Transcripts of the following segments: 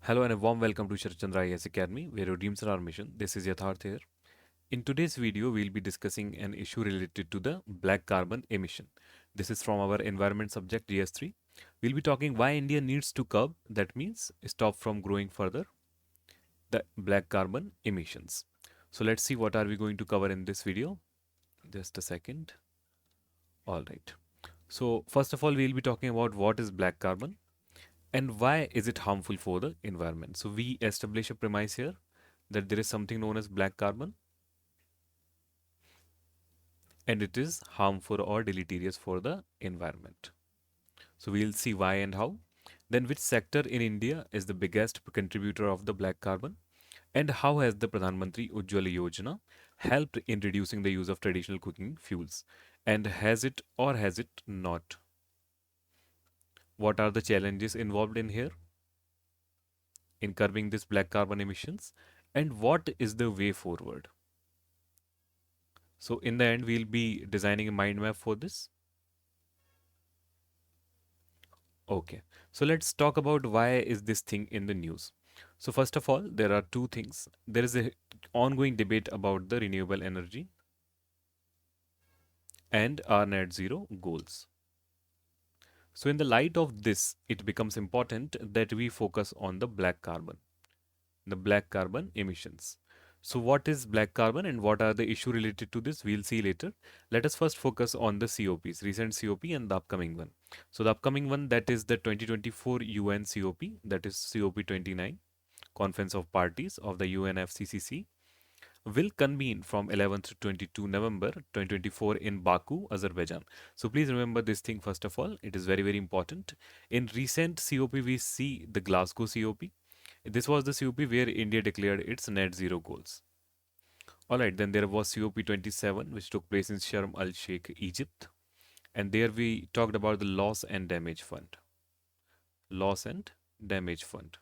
Hello and a warm welcome to Sarat Chandra IAS Academy, where your dreams are our mission. This is Yatharth here. In today's video, we'll be discussing an issue related to the black carbon emission. This is from our environment subject GS3. We'll be talking why India needs to curb, that means stop from growing further, the black carbon emissions. So let's see what are we going to cover in this video. Just a second. All right. So first of all, we'll be talking about what is black carbon and why is it harmful for the environment. So we establish a premise here that there is something known as black carbon and it is harmful or deleterious for the environment. So we'll see why and how. Then which sector in India is the biggest contributor of the black carbon and how has the Pradhan Mantri Ujjwala Yojana helped in reducing the use of traditional cooking fuels, and has it or has it not? What are the challenges involved in here in curbing this black carbon emissions and what is the way forward? So in the end, we'll be designing a mind map for this. Okay, so let's talk about why is this thing in the news. So first of all, there are two things. There is a ongoing debate about the renewable energy and our net zero goals. So in the light of this, it becomes important that we focus on the black carbon emissions. So what is black carbon and what are the issue related to this? We'll see later. Let us first focus on the COPs, recent COP and the upcoming one. So the upcoming one, that is the 2024 UN COP, that is COP 29, Conference of Parties of the UNFCCC, will convene from 11th to 22 November 2024 in Baku, Azerbaijan. So please remember this thing first of all. It is very, very important. In recent COP, we see the Glasgow COP. This was the COP where India declared its net zero goals. Alright, then there was COP 27, which took place in Sharm el Sheikh, Egypt. And there we talked about the loss and damage fund. Loss and damage fund.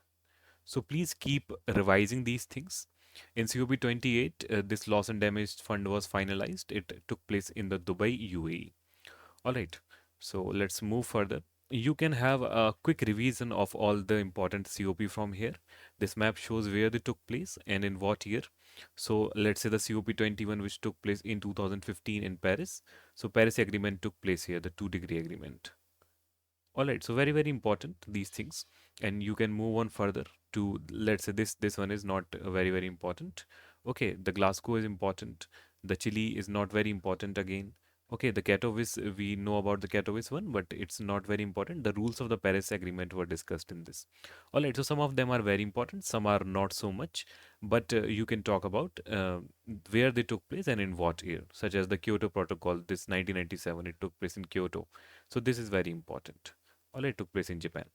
So please keep revising these things. In COP 28, this loss and damage fund was finalized. It took place in the Dubai, UAE. Alright, so let's move further. You can have a quick revision of all the important COP from here. This map shows where they took place and in what year. So let's say the COP 21, which took place in 2015 in Paris. So Paris Agreement took place here, the 2-degree agreement. Alright, so very, very important these things. And you can move on further to, let's say this one is not very, very important. Okay, the Glasgow is important. The Chile is not very important again. Okay, the Katowice, we know about the Katowice one, but it's not very important. The rules of the Paris Agreement were discussed in this. All right, so some of them are very important, some are not so much, but you can talk about where they took place and in what year, such as the Kyoto Protocol, this 1997, it took place in Kyoto. So this is very important. All right, took place in Japan.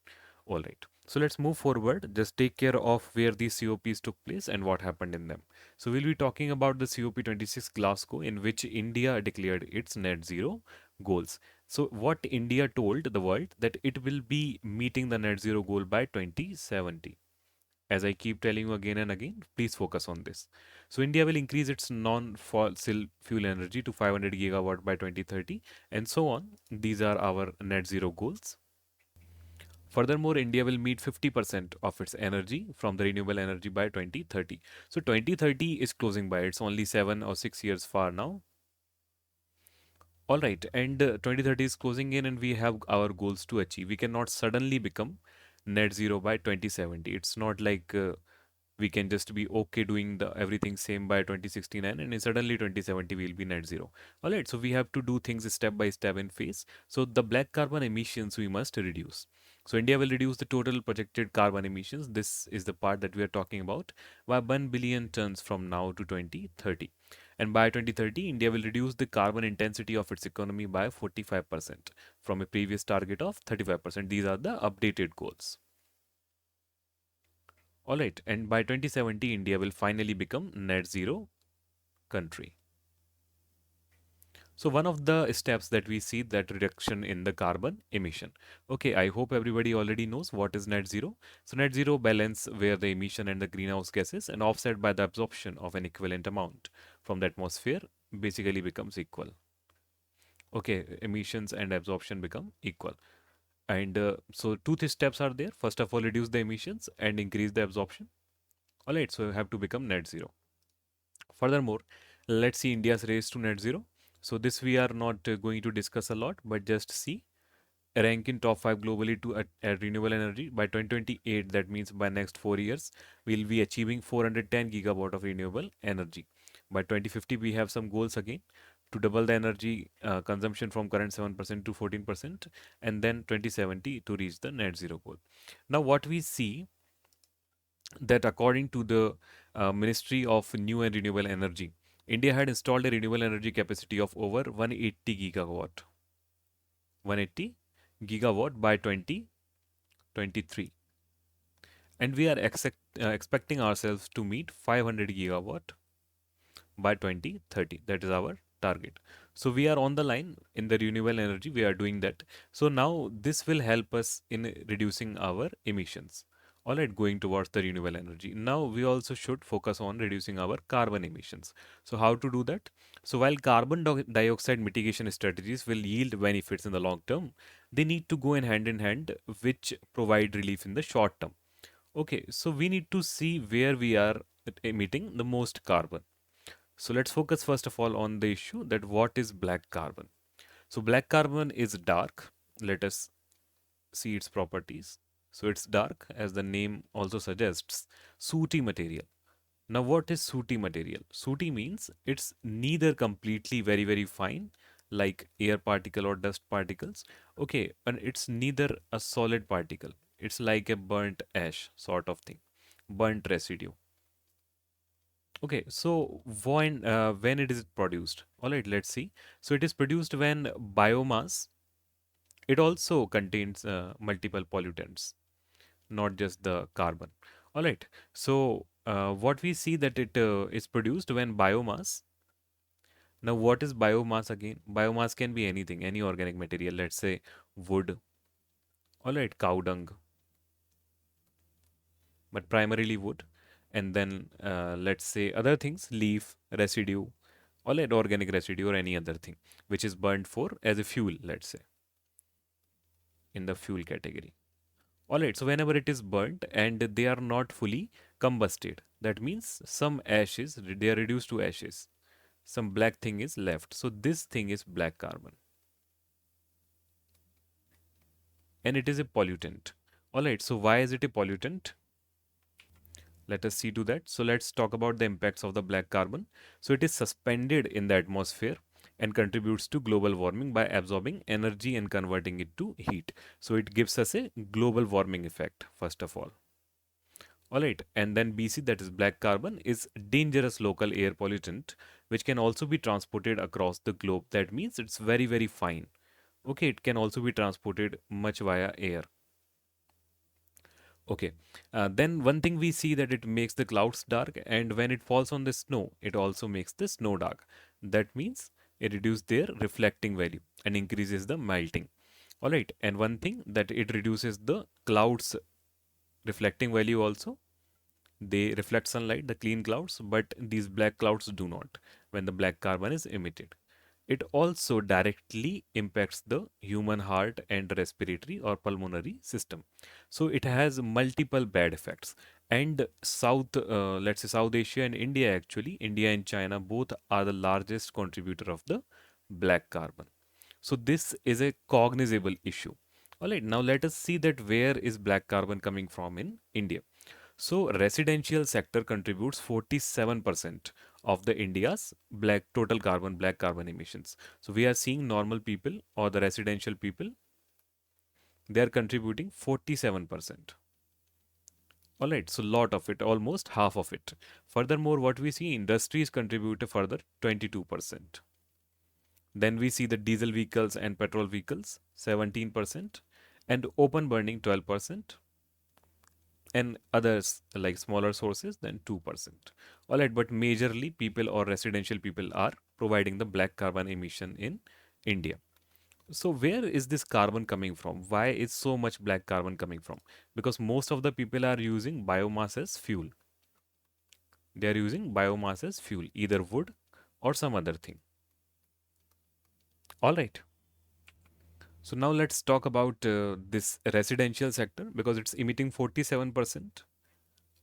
All right. So let's move forward. Just take care of where these COPs took place and what happened in them. So we'll be talking about the COP 26 Glasgow, in which India declared its net zero goals. So what India told the world that it will be meeting the net zero goal by 2070. As I keep telling you again and again, please focus on this. So India will increase its non-fossil fuel energy to 500 gigawatt by 2030 and so on. These are our net zero goals. Furthermore, India will meet 50% of its energy from the renewable energy by 2030. So 2030 is closing by. It's only 7 or 6 years far now. All right, and 2030 is closing in and we have our goals to achieve. We cannot suddenly become net zero by 2070. It's not like we can just be okay doing the everything same by 2069 and then suddenly 2070 will be net zero. All right, so we have to do things step by step in phase. So the black carbon emissions we must reduce. So India will reduce the total projected carbon emissions. This is the part that we are talking about by 1 billion tons from now to 2030. And by 2030, India will reduce the carbon intensity of its economy by 45% from a previous target of 35%. These are the updated goals. All right, and by 2070, India will finally become net zero country. So one of the steps that we see that reduction in the carbon emission. Okay, I hope everybody already knows what is net zero. So net zero balance where the emission and the greenhouse gases and offset by the absorption of an equivalent amount from the atmosphere basically becomes equal. Okay, emissions and absorption become equal. And so two steps are there. First of all, reduce the emissions and increase the absorption. All right, so you have to become net zero. Furthermore, let's see India's race to net zero. So this we are not going to discuss a lot, but just see rank in top 5 globally to at renewable energy by 2028. That means by next 4 years we'll be achieving 410 gigawatt of renewable energy. By 2050 we have some goals again to double the energy consumption from current 7% to 14%, and then 2070 to reach the net zero goal. Now what we see that according to the Ministry of New and Renewable Energy, India had installed a renewable energy capacity of over 180 gigawatt. 180 gigawatt by 2023. And we are expecting ourselves to meet 500 gigawatt by 2030. That is our target. So we are on the line in the renewable energy. We are doing that. So now this will help us in reducing our emissions. All right, going towards the renewable energy. Now we also should focus on reducing our carbon emissions. So how to do that? So while carbon dioxide mitigation strategies will yield benefits in the long term, they need to go in hand, which provide relief in the short term. Okay, so we need to see where we are emitting the most carbon. So let's focus first of all on the issue that what is black carbon. So black carbon is dark. Let us see its properties. So it's dark, as the name also suggests, sooty material. Now what is sooty material? Sooty means it's neither completely very fine like air particle or dust particles. Okay, and it's neither a solid particle. It's like a burnt ash sort of thing, burnt residue. Okay, so when it is produced? All right, let's see. So it is produced when biomass. It also contains multiple pollutants, not just the carbon. All right. So what we see that it is produced when biomass. Now, what is biomass again? Biomass can be anything, any organic material. Let's say wood. All right, cow dung, but primarily wood. And then let's say other things, leaf, residue, or like organic residue or any other thing which is burnt for as a fuel, let's say, in the fuel category. All right, so whenever it is burnt and they are not fully combusted, that means some ashes, they are reduced to ashes. Some black thing is left. So this thing is black carbon and it is a pollutant. All right, so why is it a pollutant? Let us see to that. So let's talk about the impacts of the black carbon. So it is suspended in the atmosphere and contributes to global warming by absorbing energy and converting it to heat. So it gives us a global warming effect, first of all. All right, and then BC, that is black carbon, is dangerous local air pollutant, which can also be transported across the globe. That means it's very fine. Okay, it can also be transported much via air. Okay, then one thing we see that it makes the clouds dark, and when it falls on the snow, it also makes the snow dark. That means it reduces their reflecting value and increases the melting. All right, and one thing that it reduces the clouds reflecting value also. They reflect sunlight, the clean clouds, but these black clouds do not when the black carbon is emitted. It also directly impacts the human heart and respiratory or pulmonary system. So it has multiple bad effects. And let's say South Asia and India, actually, India and China both are the largest contributor of the black carbon. So this is a cognizable issue. All right, now let us see that where is black carbon coming from in India. So residential sector contributes 47% of the India's black carbon emissions. So we are seeing normal people or the residential people, they are contributing 47%. All right, so lot of it, almost half of it. Furthermore, what we see, industries contribute a further 22%. Then we see the diesel vehicles and petrol vehicles 17% and open burning 12%. And others like smaller sources then 2%. All right, but majorly people or residential people are providing the black carbon emission in India. So where is this carbon coming from? Why is so much black carbon coming from? Because most of the people are using biomass as fuel. They are using biomass as fuel, either wood or some other thing. All right. So now let's talk about this residential sector because it's emitting 47%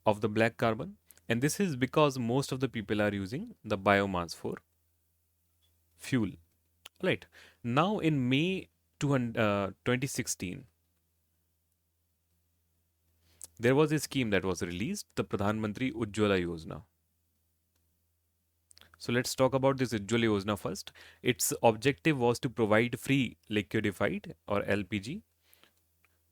of the black carbon, and this is because most of the people are using the biomass for fuel. Right. Now in May 2016, there was a scheme that was released, the Pradhan Mantri Ujjwala Yojana. So let's talk about this Ujjwala Yojana first. Its objective was to provide free liquefied or LPG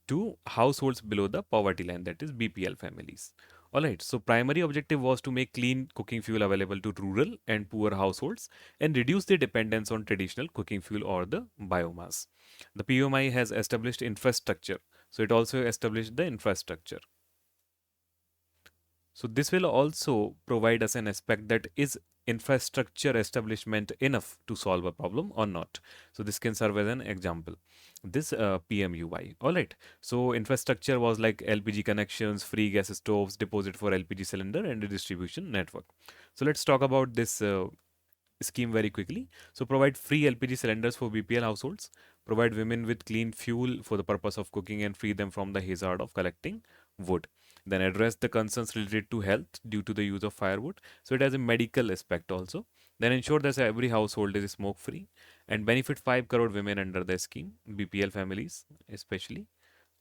to households below the poverty line, that is BPL families. Alright, so primary objective was to make clean cooking fuel available to rural and poor households and reduce their dependence on traditional cooking fuel or the biomass. The PMI has established infrastructure. So it also established the infrastructure. So this will also provide us an aspect that is infrastructure establishment enough to solve a problem or not. So this can serve as an example. This PMUY. All right. So infrastructure was like LPG connections, free gas stoves, deposit for LPG cylinder, and a distribution network. So let's talk about this scheme very quickly. So provide free LPG cylinders for BPL households, provide women with clean fuel for the purpose of cooking and free them from the hazard of collecting wood. Then address the concerns related to health due to the use of firewood. So it has a medical aspect also. Then ensure that every household is smoke free and benefit 5 crore women under the scheme, BPL families especially.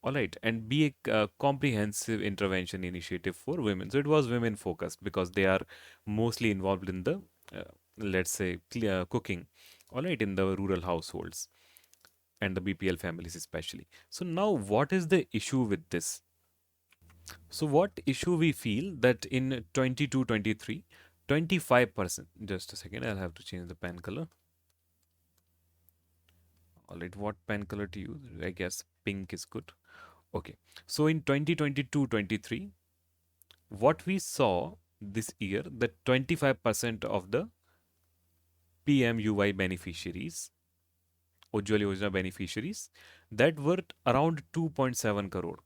All right, and be a comprehensive intervention initiative for women. So it was women focused because they are mostly involved in the, let's say, cooking. All right, in the rural households and the BPL families especially. So now, what is the issue with this? So what issue we feel that in 22-23, 25%. Just a second, I'll have to change the pen color. All right, what pen color to use? I guess pink is good. Okay, so in 2022-23, what we saw this year, that 25% of the PMUY beneficiaries, Ujjwala Yojana beneficiaries, that were around 2.7 crore.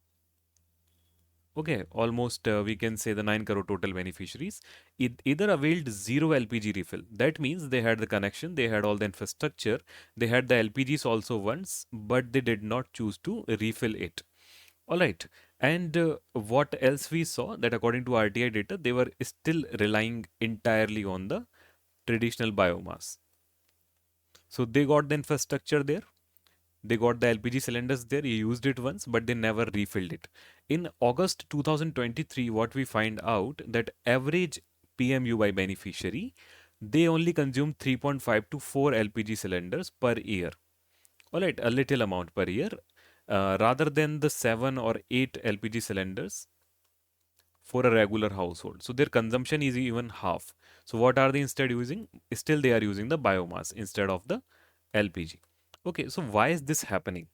Okay, almost we can say the 9 crore total beneficiaries either availed zero LPG refill. That means they had the connection, they had all the infrastructure, they had the LPGs also once, but they did not choose to refill it. All right. And what else we saw that according to RTI data, they were still relying entirely on the traditional biomass. So they got the infrastructure there. They got the LPG cylinders there. You used it once, but they never refilled it. In August 2023, what we find out that average PMUY beneficiary, they only consume 3.5 to 4 LPG cylinders per year. All right, a little amount per year, rather than the 7 or 8 LPG cylinders for a regular household. So their consumption is even half. So what are they instead using? Still they are using the biomass instead of the LPG. Okay, so why is this happening?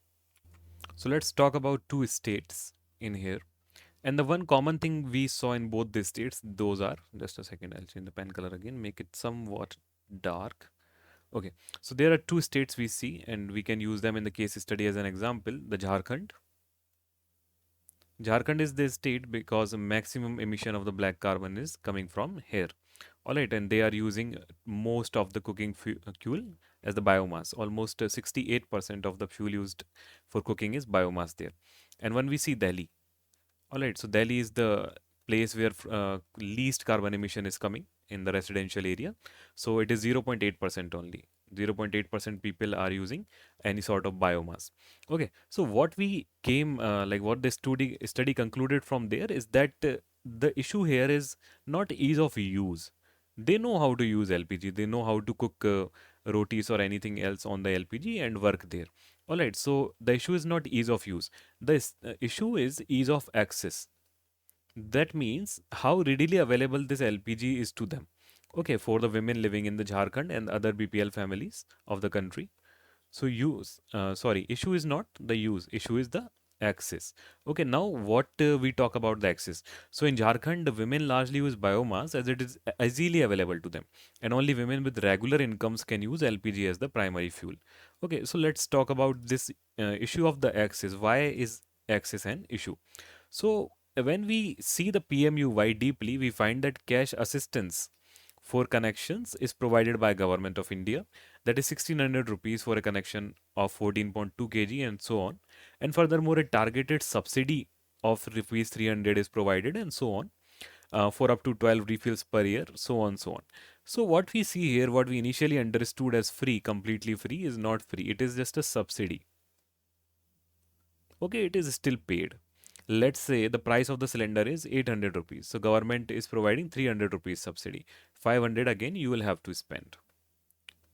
So let's talk about two states in here. And the one common thing we saw in both these states, those are, just a second, I'll change the pen color again, make it somewhat dark. Okay, so there are two states we see, and we can use them in the case study as an example. The Jharkhand. Jharkhand is the state because maximum emission of the black carbon is coming from here. All right, and they are using most of the cooking fuel as the biomass. Almost 68% of the fuel used for cooking is biomass there. And when we see Delhi, all right, so Delhi is the place where least carbon emission is coming in the residential area. So it is 0.8% only. 0.8% people are using any sort of biomass. Okay, so what we came, like what the study concluded from there is that the issue here is not ease of use. They know how to use LPG. They know how to cook rotis or anything else on the LPG and work there. All right, so the issue is not ease of use. The issue is ease of access. That means how readily available this LPG is to them. Okay, for the women living in the Jharkhand and other BPL families of the country. So issue is not the use, issue is the access. Okay, now what we talk about the access. So in Jharkhand, the women largely use biomass as it is easily available to them, and only women with regular incomes can use LPG as the primary fuel. Okay, so let's talk about this issue of the access. Why is access an issue? So when we see the PMUY deeply, we find that cash assistance for connections is provided by Government of India. That is 1600 rupees for a connection of 14.2 kg and so on. And furthermore, a targeted subsidy of rupees 300 is provided and so on, for up to 12 refills per year, so on, so on. So what we see here, what we initially understood as free, completely free, is not free. It is just a subsidy. Okay, it is still paid. Let's say the price of the cylinder is 800 rupees. So government is providing 300 rupees subsidy. 500 again you will have to spend.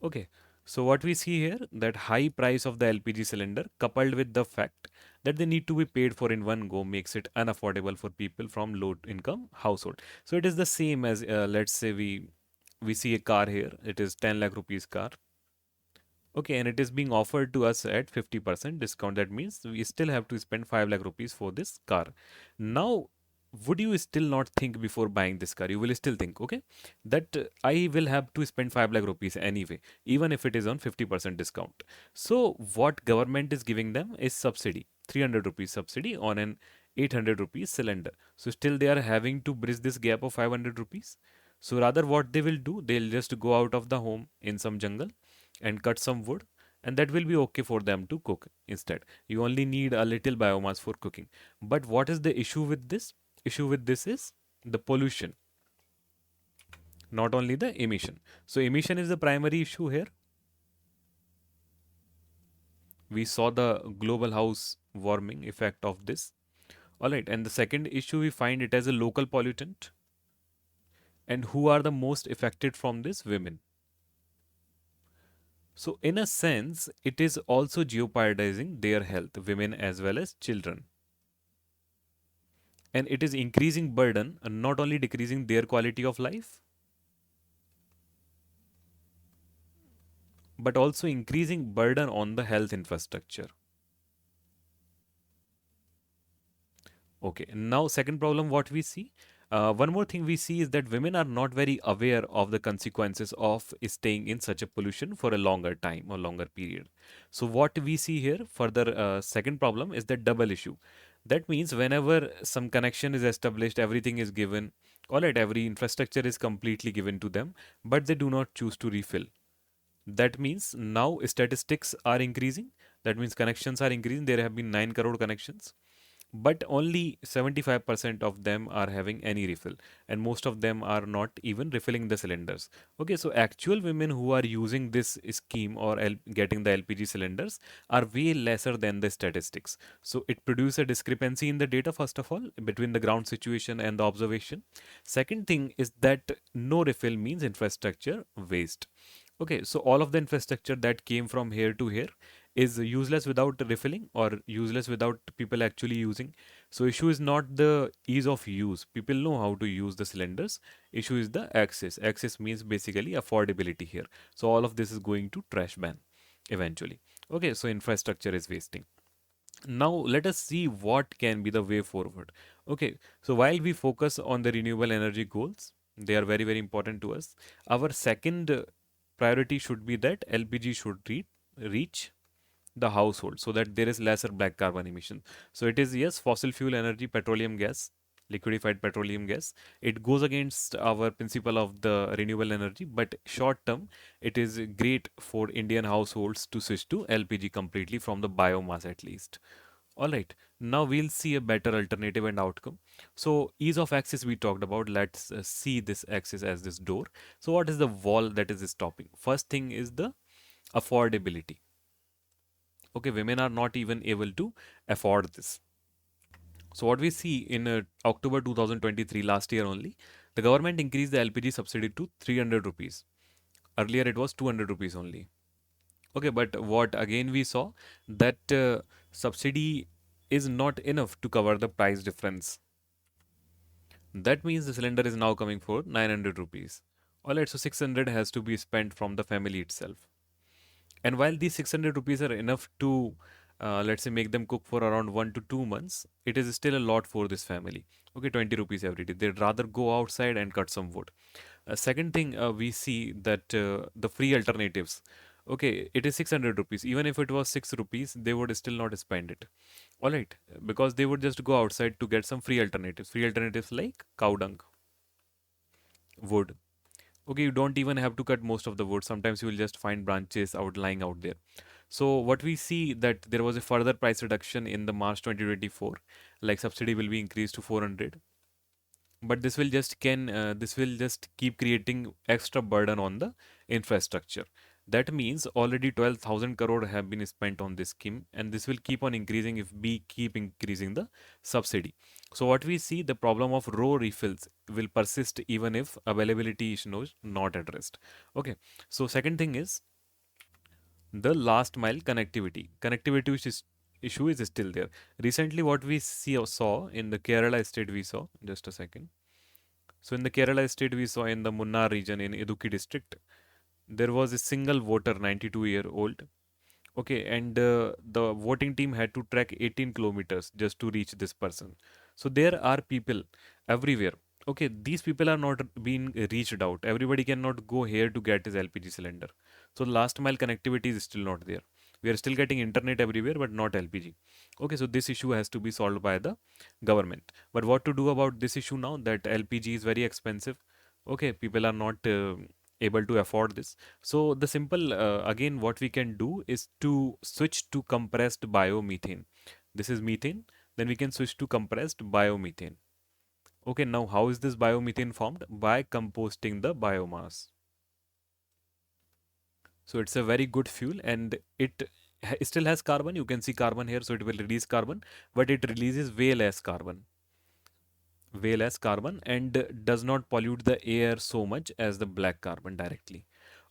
Okay. So what we see here, that high price of the LPG cylinder coupled with the fact that they need to be paid for in one go makes it unaffordable for people from low income household. So it is the same as, let's say we see a car here. It is 10 lakh rupees car. Okay, and it is being offered to us at 50% discount. That means we still have to spend 5 lakh rupees for this car. Now, would you still not think before buying this car? You will still think, okay, that I will have to spend 5 lakh rupees anyway, even if it is on 50% discount. So, what government is giving them is subsidy, 300 rupees subsidy on an 800 rupees cylinder. So, still they are having to bridge this gap of 500 rupees. So, rather, what they will do, they'll just go out of the home in some jungle and cut some wood, and that will be okay for them to cook instead. You only need a little biomass for cooking. But what is the issue with this? Issue with this is the pollution, not only the emission. So emission is the primary issue here. We saw the global house warming effect of this. All right, and the second issue, we find it as a local pollutant. And who are the most affected from this? Women. So, in a sense, it is also jeopardizing their health, women as well as children. And it is increasing burden and not only decreasing their quality of life, but also increasing burden on the health infrastructure. Okay, now second problem what we see. One more thing we see is that women are not very aware of the consequences of staying in such a pollution for a longer time or longer period. So what we see here, further second problem is the double issue. That means whenever some connection is established, everything is given, all right, every infrastructure is completely given to them, but they do not choose to refill. That means now statistics are increasing. That means connections are increasing. There have been 9 crore connections, but only 75% of them are having any refill, and most of them are not even refilling the cylinders. Okay, so actual women who are using this scheme or getting the LPG cylinders are way lesser than the statistics. So it produces a discrepancy in the data, first of all, between the ground situation and the observation. Second thing is that no refill means infrastructure waste. Okay, so all of the infrastructure that came from here to here is useless without refilling or useless without people actually using. So issue is not the ease of use. People know how to use the cylinders. Issue is the access. Access means basically affordability here. So all of this is going to trash ban eventually. Okay, so infrastructure is wasting. Now let us see what can be the way forward. Okay, so while we focus on the renewable energy goals, they are very important to us. Our second priority should be that LPG should reach the household so that there is lesser black carbon emission. So it is, yes, fossil fuel energy, petroleum gas, liquefied petroleum gas. It goes against our principle of the renewable energy, but short term, it is great for Indian households to switch to LPG completely from the biomass at least. All right, now we'll see a better alternative and outcome. So ease of access we talked about. Let's see this access as this door. So what is the wall that is stopping? First thing is the affordability. Okay, women are not even able to afford this. So what we see in October 2023, last year only, the government increased the LPG subsidy to 300 rupees. Earlier it was 200 rupees only. Okay, but what again we saw, that subsidy is not enough to cover the price difference. That means the cylinder is now coming for 900 rupees. Alright, so 600 has to be spent from the family itself. And while these 600 rupees are enough to, let's say, make them cook for around 1 to 2 months, it is still a lot for this family. Okay, 20 rupees every day. They'd rather go outside and cut some wood. Second thing, we see that the free alternatives. Okay, it is 600 rupees. Even if it was 6 rupees, they would still not spend it. All right, because they would just go outside to get some free alternatives. Free alternatives like cow dung, wood, Okay, you don't even have to cut most of the wood. Sometimes you will just find branches outlying out there. So what we see that there was a further price reduction in the March 2024, like subsidy will be increased to 400, but this will just keep creating extra burden on the infrastructure. That means already 12,000 crore have been spent on this scheme, and this will keep on increasing if we keep increasing the subsidy. So what we see, the problem of raw refills will persist even if availability is not addressed. Okay, so second thing is the last mile connectivity which is issue is still there. Recently what we saw in the Kerala state, we saw, just a second. So in the Kerala state, we saw in the Munnar region in Idukki district, there was a single voter, 92-year-old. Okay, and the voting team had to trek 18 kilometers just to reach this person. So there are people everywhere. Okay, these people are not being reached out. Everybody cannot go here to get his LPG cylinder. So last mile connectivity is still not there. We are still getting internet everywhere, but not LPG. Okay, so this issue has to be solved by the government. But what to do about this issue now that LPG is very expensive? Okay, people are not able to afford this. So the simple again what we can do is to switch to compressed biomethane. This is methane, then we can switch to compressed biomethane. Okay, now how is this biomethane formed? By composting the biomass. So it's a very good fuel, and it still has carbon. You can see carbon here, so it will release carbon, but it releases way less carbon, and does not pollute the air so much as the black carbon directly.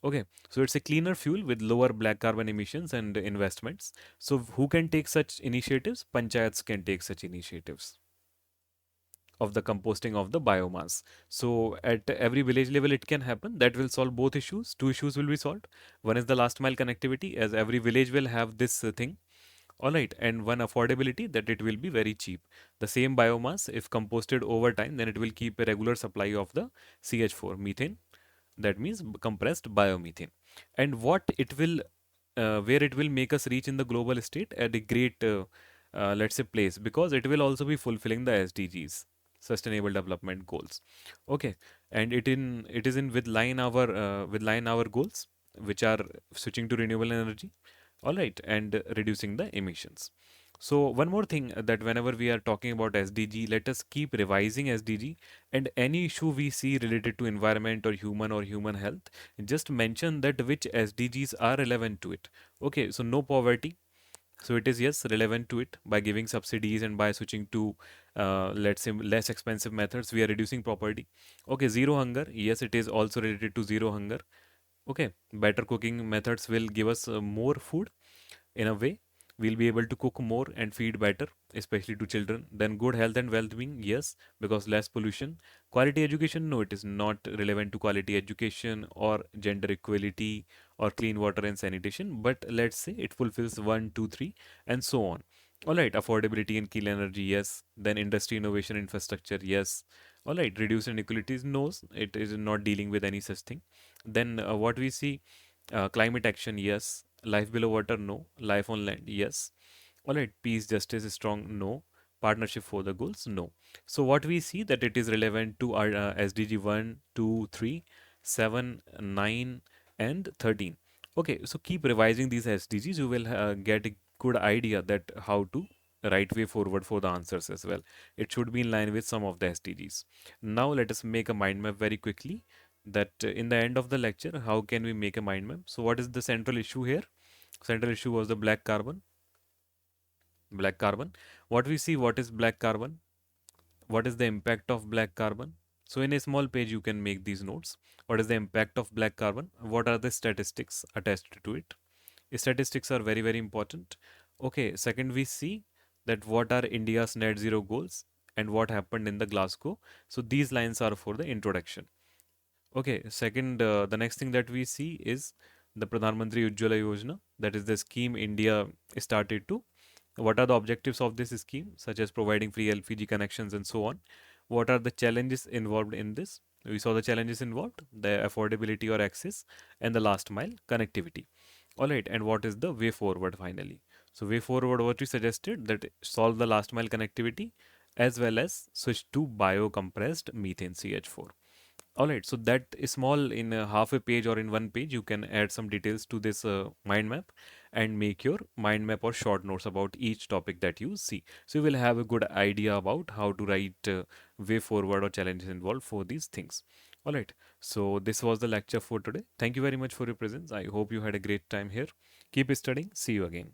Okay, so it's a cleaner fuel with lower black carbon emissions and investments. So who can take such initiatives? Panchayats can take such initiatives of the composting of the biomass. So at every village level, it can happen. That will solve both issues. Two issues will be solved. One is the last mile connectivity, as every village will have this thing. All right, and one affordability, that it will be very cheap. The same biomass, if composted over time, then it will keep a regular supply of the CH4 methane. That means compressed biomethane. And what it will, where it will make us reach in the global state at a great, let's say, place, because it will also be fulfilling the SDGs, Sustainable Development Goals. Okay, and it is in with line our goals, which are switching to renewable energy, all right, and reducing the emissions. So one more thing, that whenever we are talking about SDG, let us keep revising SDG, and any issue we see related to environment or human health, just mention that which SDGs are relevant to it. Okay, so no poverty. So it is, yes, relevant to it. By giving subsidies and by switching to let's say less expensive methods, we are reducing poverty. Okay, zero hunger. Yes, it is also related to zero hunger. Okay, better cooking methods will give us more food. In a way, we'll be able to cook more and feed better, especially to children. Then good health and well-being, yes, because less pollution. Quality education, no, it is not relevant to quality education or gender equality or clean water and sanitation, but let's say it fulfills one, two, three, and so on. All right, affordability and clean energy, yes. Then industry innovation infrastructure, yes. All right, reduce inequalities, no, it is not dealing with any such thing. Then what we see, climate action, yes. Life below water, no. Life on land, yes. All right. Peace, justice, strong, no. Partnership for the goals, no. So what we see that it is relevant to our SDG 1, 2, 3, 7, 9, and 13. Okay, so keep revising these SDGs. You will get a good idea that how to right way forward for the answers as well. It should be in line with some of the SDGs. Now let us make a mind map very quickly, that in the end of the lecture, how can we make a mind map? So what is the central issue here? Central issue was the black carbon. Black carbon. What we see, what is black carbon? What is the impact of black carbon? So in a small page, you can make these notes. What is the impact of black carbon? What are the statistics attached to it? Statistics are very, very important. Okay, second, we see that what are India's net zero goals and what happened in the Glasgow. So these lines are for the introduction. Okay, second, the next thing that we see is the Pradhan Mantri Ujjwala Yojana. That is the scheme India started to. What are the objectives of this scheme, such as providing free LPG connections and so on? What are the challenges involved in this? We saw the challenges involved, the affordability or access, and the last mile connectivity. All right, and what is the way forward finally? So, way forward, what we suggested, that solve the last mile connectivity as well as switch to biocompressed methane CH4. Alright, so that is small in half a page or in one page, you can add some details to this mind map and make your mind map or short notes about each topic that you see. So you will have a good idea about how to write way forward or challenges involved for these things. Alright, so this was the lecture for today. Thank you very much for your presence. I hope you had a great time here. Keep studying. See you again.